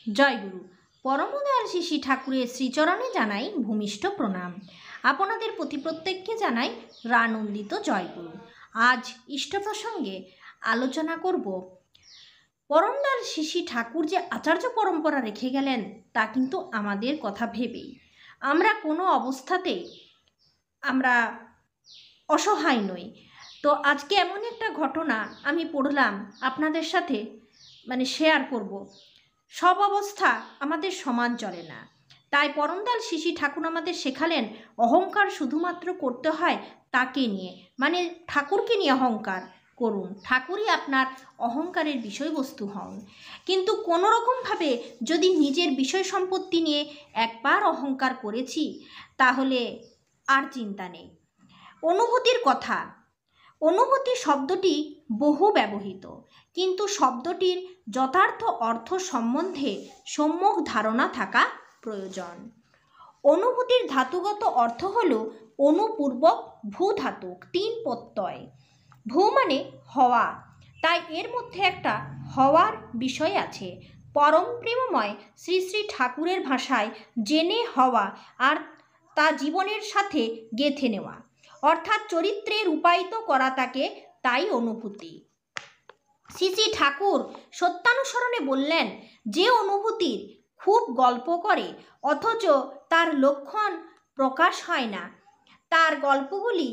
জয়গুরু। পরমদয়াল শিশি ঠাকুরের শ্রীচরণে জানাই ভূমিষ্ঠ প্রণাম। আপনাদের প্রতি প্রত্যেককে জানাই রানন্দিত জয়গুরু। আজ ইষ্ট প্রসঙ্গে আলোচনা করব পরমদয়াল শিশি ঠাকুর যে আচার্য পরম্পরা রেখে গেলেন তা কিন্তু আমাদের কথা ভেবেই। আমরা কোনো অবস্থাতেই আমরা অসহায় নই। তো আজকে এমন একটা ঘটনা আমি পড়লাম, আপনাদের সাথে শেয়ার করব। সব অবস্থা আমাদের সমান চলে না, তাই পরমদয়াল শিশি ঠাকুর আমাদের শেখালেন অহংকার শুধুমাত্র করতে হয় তাকে নিয়ে, ঠাকুরকে নিয়ে অহংকার করুন, ঠাকুরই আপনার অহংকারের বিষয়বস্তু হন। কিন্তু কোনো রকমভাবে যদি নিজের বিষয় সম্পত্তি নিয়ে একবার অহংকার করেছি তাহলে আর চিন্তা নেই। অনুভূতির কথা। অনুভূতি শব্দটি বহু ব্যবহৃত, কিন্তু শব্দটির যথার্থ অর্থ সম্বন্ধে সম্যক ধারণা থাকা প্রয়োজন। অনুভূতির ধাতুগত অর্থ হল অনুপূর্বক ভূ ধাতুক 3 প্রত্যয়। ভূ মানে হওয়া, তাই এর মধ্যে একটা হওয়ার বিষয় আছে। পরম প্রেমময় শ্রী শ্রী ঠাকুরের ভাষায় জেনে হওয়া আর তা জীবনের সাথে গেঁথে নেওয়া, অর্থাৎ চরিত্রে রূপায়িত করা, তাকে তাই অনুভূতি। শ্রী শ্রী ঠাকুর সত্যানুসরণে বললেন, যে অনুভূতির খুব গল্প করে অথচ তার লক্ষণ প্রকাশ হয় না, তার গল্পগুলি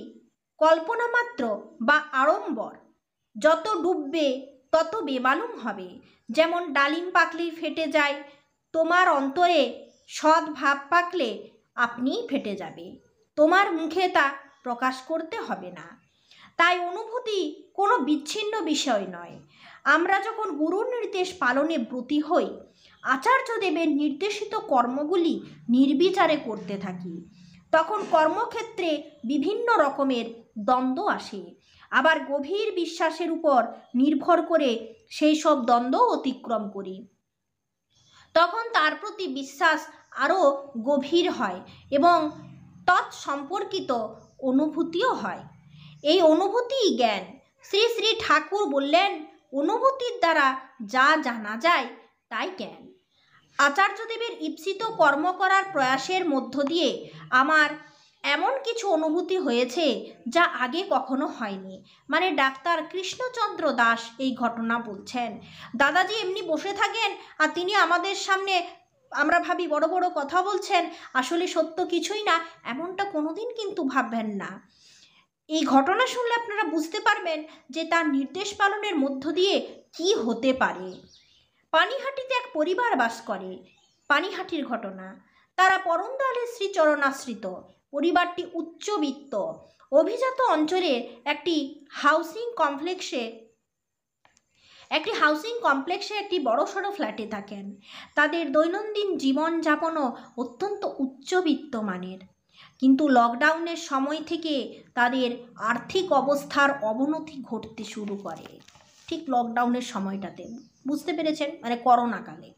কল্পনা মাত্র বা আড়ম্বর। যত ডুববে তত বেমালুম হবে। যেমন ডালিম পাকলে ফেটে যায়, তোমার অন্তরে সৎ ভাব পাকলে আপনিই ফেটে যাবে, তোমার মুখে তা প্রকাশ করতে হবে না। তাই অনুভূতি কোনো বিচ্ছিন্ন বিষয় নয়। আমরা যখন গুরুর নির্দেশ পালনে ব্রতী হই, আচার্যদেবের নির্দেশিত কর্মগুলি নির্বিচারে করতে থাকি, তখন কর্মক্ষেত্রে বিভিন্ন রকমের দ্বন্দ্ব আসে। আবার গভীর বিশ্বাসের উপর নির্ভর করে সেই সব দ্বন্দ্ব অতিক্রম করি, তখন তার প্রতি বিশ্বাস আরও গভীর হয় এবং তৎসম্পর্কিত অনুভূতিও হয়। এই অনুভূতিই জ্ঞান। শ্রী শ্রী ঠাকুর বললেন, অনুভূতির দ্বারা যা জানা যায় তাই জ্ঞান। আচার্যদেবের ঈপ্সিত কর্ম করার প্রয়াসের মধ্য দিয়ে আমার এমন কিছু অনুভূতি হয়েছে যা আগে কখনো হয়নি। ডাক্তার কৃষ্ণচন্দ্র দাস এই ঘটনা বলছেন। দাদাজি এমনি বসে থাকেন আর তিনি আমাদের সামনে, আমরা ভাবি বড় বড় কথা বলছেন, আসলে সত্য কিছুই না, এমনটা কোনোদিন কিন্তু ভাববেন না। এই ঘটনা শুনলে আপনারা বুঝতে পারবেন যে তার নির্দেশ পালনের মধ্য দিয়ে কি হতে পারে। পানিহাটিতে এক পরিবার বাস করে। পানিহাটির ঘটনা। তারা পরমদয়ালের শ্রীচরণাশ্রিত। পরিবারটি উচ্চবিত্ত। অভিজাত অঞ্চলের একটি হাউসিং কমপ্লেক্সে একটি বড়সড় ফ্ল্যাটে থাকেন। তাদের দৈনন্দিন জীবনযাপনও অত্যন্ত উচ্চবিত্ত মানের। কিন্তু লকডাউনের সময় থেকে তাদের আর্থিক অবস্থার অবনতি ঘটতে শুরু করে। ঠিক লকডাউনের সময়টাতে, বুঝতে পেরেছেন, করোনাকালে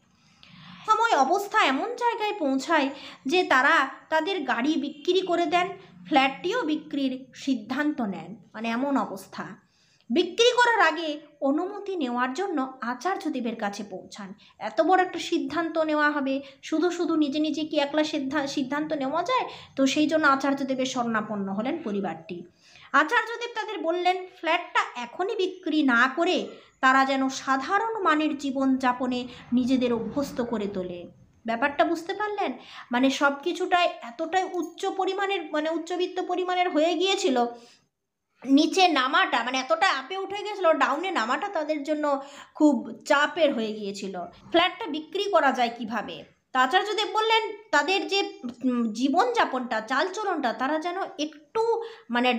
সময় অবস্থা এমন জায়গায় পৌঁছায় যে তারা তাদের গাড়ি বিক্রি করে দেন, ফ্ল্যাটটিও বিক্রির সিদ্ধান্ত নেন। এমন অবস্থা। বিক্রি করার আগে অনুমতি নেওয়ার জন্য আচার্যদেবের কাছে পৌঁছান। এত বড় একটা সিদ্ধান্ত নেওয়া হবে, শুধু নিজে নিজে কি একলা সিদ্ধান্ত নেওয়া যায়? তো সেই জন্য আচার্যদেবের শরণাপন্ন হলেন পরিবারটি। আচার্যদেব তাদের বললেন, ফ্ল্যাটটা এখনই বিক্রি না করে তারা যেন সাধারণ মানের জীবনযাপনে নিজেদের অভ্যস্ত করে তোলে। ব্যাপারটা বুঝতে পারলেন? সব কিছুটাই এতটাই উচ্চবিত্ত পরিমাণের হয়ে গিয়েছিল, নিচে নামাটা এতটা আপে উঠে গেছিল, ডাউনে নামাটা তাদের জন্য খুব চাপের হয়ে গিয়েছিল। ফ্ল্যাটটা বিক্রি করা যায় কিভাবে? আচার্যদেব বললেন, তাদের যে জীবনযাপনটা, চালচলনটা তারা যেন একটু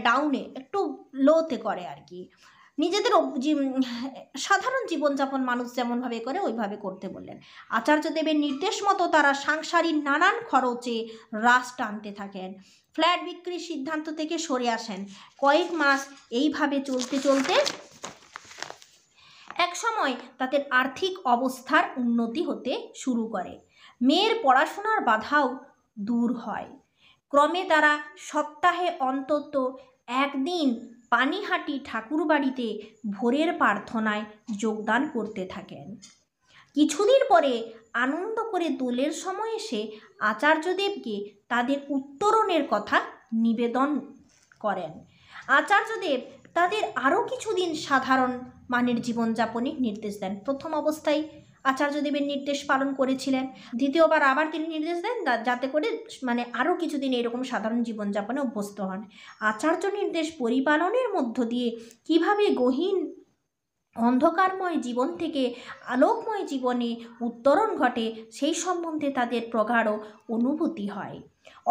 ডাউনে, একটু লোতে করে আর কি। নিজেদের সাধারণ জীবনযাপন মানুষ যেমনভাবে করে ওইভাবে করতে বললেন। আচার্যদেবের নির্দেশ মতো তারা সাংসারিক নানান খরচে হ্রাস টানতে থাকেন। ফ্ল্যাট বিক্রির সিদ্ধান্ত থেকে সরে আসেন। কয়েক মাস এইভাবে চলতে চলতে এক সময় তাদের আর্থিক অবস্থার উন্নতি হতে শুরু করে। মেয়ের পড়াশোনার বাধাও দূর হয়। ক্রমে তারা সপ্তাহে অন্তত একদিন পানিহাটি ঠাকুরবাড়িতে ভোরের প্রার্থনায় যোগদান করতে থাকেন। কিছুদিন পরে আনন্দ করে দোলের সময় এসে আচার্যদেবকে তাদের উত্তরণের কথা নিবেদন করেন। আচার্যদেব তাদের আরও কিছুদিন সাধারণ মানের জীবনযাপনের নির্দেশ দেন। প্রথম অবস্থায় আচার্যদেবের নির্দেশ পালন করেছিলেন, দ্বিতীয়বার আবার তিনি নির্দেশ দেন যাতে করে আরও কিছুদিন এরকম সাধারণ জীবনযাপনে অভ্যস্ত হন। আচার্য নির্দেশ পরিপালনের মধ্য দিয়ে কিভাবে গহীন অন্ধকারময় জীবন থেকে আলোকময় জীবনে উত্তরণ ঘটে সেই সম্বন্ধে তাদের প্রগাঢ় অনুভূতি হয়।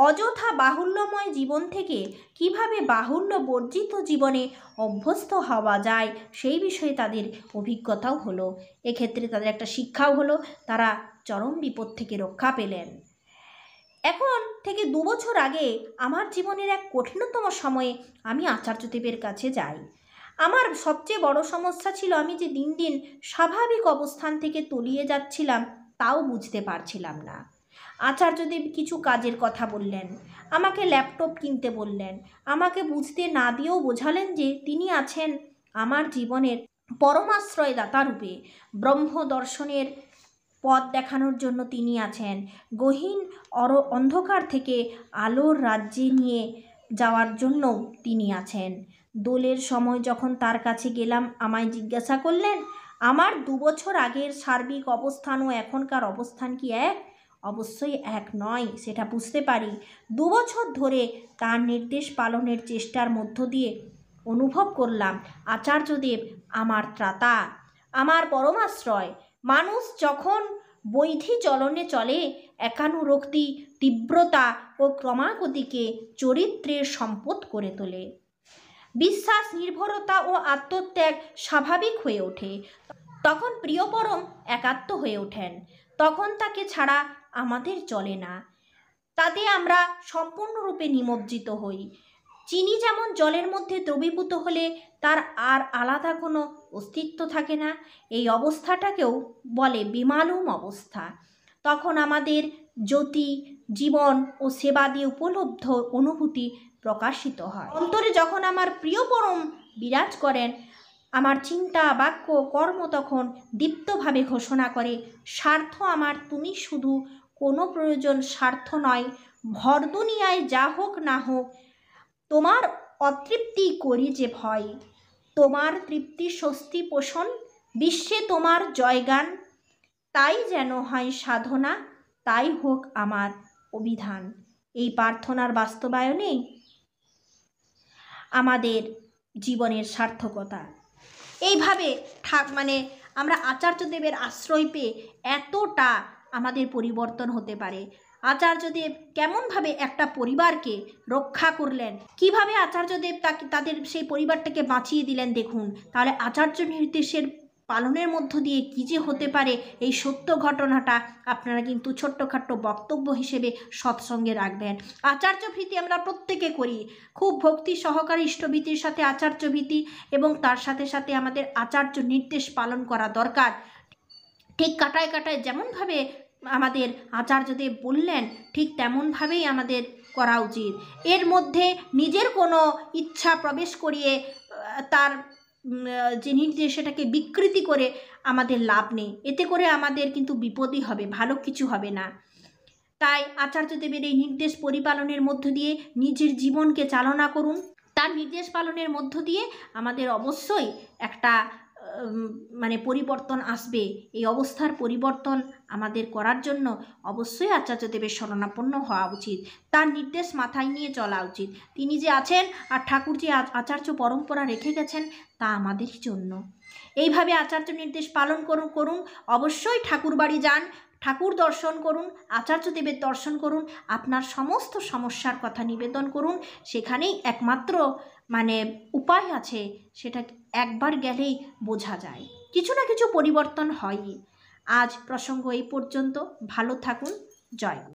অযথা বাহুল্যময় জীবন থেকে কিভাবে বাহুল্য বর্জিত জীবনে অভ্যস্ত হওয়া যায় সেই বিষয়ে তাদের অভিজ্ঞতাও হলো। এক্ষেত্রে তাদের একটা শিক্ষাও হলো, তারা চরম বিপদ থেকে রক্ষা পেলেন। এখন থেকে 2 বছর আগে আমার জীবনের এক কঠিনতম সময়ে আমি আচার্যদেবের কাছে যাই। আমার সবচেয়ে বড় সমস্যা ছিল আমি যে দিন দিন স্বাভাবিক অবস্থান থেকে তলিয়ে যাচ্ছিলাম তাও বুঝতে পারছিলাম না। আচার্যদেব কিছু কাজের কথা বললেন, আমাকে ল্যাপটপ কিনতে বললেন, আমাকে বুঝতে না দিয়েও বোঝালেন যে তিনি আছেন আমার জীবনের পরমাশ্রয়দাতা রূপে। ব্রহ্ম দর্শনের পথ দেখানোর জন্য তিনি আছেন, গহীন অন্ধকার থেকে আলোর রাজ্যে নিয়ে যাওয়ার জন্য তিনি আছেন। দোলের সময় যখন তার কাছে গেলাম, আমায় জিজ্ঞাসা করলেন আমার 2 বছর আগের সার্বিক অবস্থান ও এখনকার অবস্থান কি এক? অবশ্যই এক নয়, সেটা বুঝতে পারি। 2 বছর ধরে তার নির্দেশ পালনের চেষ্টার মধ্য দিয়ে অনুভব করলাম আচার্যদেব আমার ত্রাতা, আমার পরমাশ্রয়। মানুষ যখন বৈধি চলনে চলে একানুরক্তি তীব্রতা ও ক্রমাগতিকে চরিত্রের সম্পদ করে তোলে। বিশ্বাস, নির্ভরতা ও আত্মত্যাগ স্বাভাবিক হয়ে ওঠে। তখন প্রিয়পরম একাত্ম হয়ে ওঠেন। তখন তাকে ছাড়া আমাদের চলে না, তাতে আমরা সম্পূর্ণরূপে নিমজ্জিত হই। চিনি যেমন জলের মধ্যে দ্রবীভূত হলে তার আর আলাদা কোনো অস্তিত্ব থাকে না, এই অবস্থাটাকেও বলে বিমালুম অবস্থা। তখন আমাদের জ্যোতি, জীবন ও সেবা দিয়ে উপলব্ধ অনুভূতি প্রকাশিত হয়। অন্তরে যখন আমার প্রিয়পরম বিরাজ করেন, আমার চিন্তা, বাক্য, কর্ম তখন দীপ্তভাবে ঘোষণা করে স্বার্থ আমার তুমি শুধু, কোনো প্রয়োজন স্বার্থ নয়। ভর দুনিয়ায় যা হোক না হোক তোমার অতৃপ্তি করি যে ভয়, তোমার তৃপ্তি স্বস্তি পোষণ, বিশ্বে তোমার জয়গান, তাই যেন হয় সাধনা, তাই হোক আমার অভিধান। এই প্রার্থনার বাস্তবায়নেই আমাদের জীবনের সার্থকতা। এইভাবে আমরা আচার্যদেবের আশ্রয় পেয়ে এতটা আমাদের পরিবর্তন হতে পারে। আচার্যদেব কেমনভাবে একটা পরিবারকে রক্ষা করলেন, কিভাবে আচার্যদেব তাদের সেই পরিবারটাকে বাঁচিয়ে দিলেন দেখুন। তাহলে আচার্য নির্দেশের পালনের মধ্য দিয়ে কী যে হতে পারে এই সত্য ঘটনাটা আপনারা কিন্তু ছোট্টখাট্ট বক্তব্য হিসেবে সৎসঙ্গে রাখবেন। আচার্যভীতি আমরা প্রত্যেকে করি, খুব ভক্তি সহকারে ইষ্টভীতির সাথে আচার্যভীতি এবং তার সাথে সাথে আমাদের আচার্য নির্দেশ পালন করা দরকার। ঠিক কাটায় কাটায় যেমনভাবে আমাদের আচার্যদেব বললেন ঠিক তেমনভাবেই আমাদের করা উচিত। এর মধ্যে নিজের কোনো ইচ্ছা প্রবেশ করিয়ে তার যে নির্দেশ সেটাকে বিকৃতি করে আমাদের লাভ নেই, এতে করে আমাদের কিন্তু বিপদই হবে, ভালো কিছু হবে না। তাই আচার্যদেবের এই নির্দেশ পরিপালনের মধ্য দিয়ে নিজের জীবনকে চালনা করুন। তার নির্দেশ পালনের মধ্য দিয়ে আমাদের অবশ্যই একটা পরিবর্তন আসবে। এই অবস্থার পরিবর্তন আমাদের করার জন্য অবশ্যই আচার্যদেবের শরণাপন্ন হওয়া উচিত, তার নির্দেশ মাথায় নিয়ে চলা উচিত। তিনি যে আছেন আর ঠাকুর যে আচার্য পরম্পরা রেখে গেছেন তা আমাদেরই জন্য। এইভাবে আচার্য নির্দেশ পালন করুন। অবশ্যই ঠাকুর বাড়ি যান, ঠাকুর দর্শন করুন, আচার্যদেবের দর্শন করুন, আপনার সমস্ত সমস্যার কথা নিবেদন করুন। সেখানেই একমাত্র উপায় আছে, সেটা একবার গেলেই বোঝা যায়, কিছু না কিছু পরিবর্তন হয়ই। আজ প্রসঙ্গ এই পর্যন্ত। ভালো থাকুন। জয় গুরু।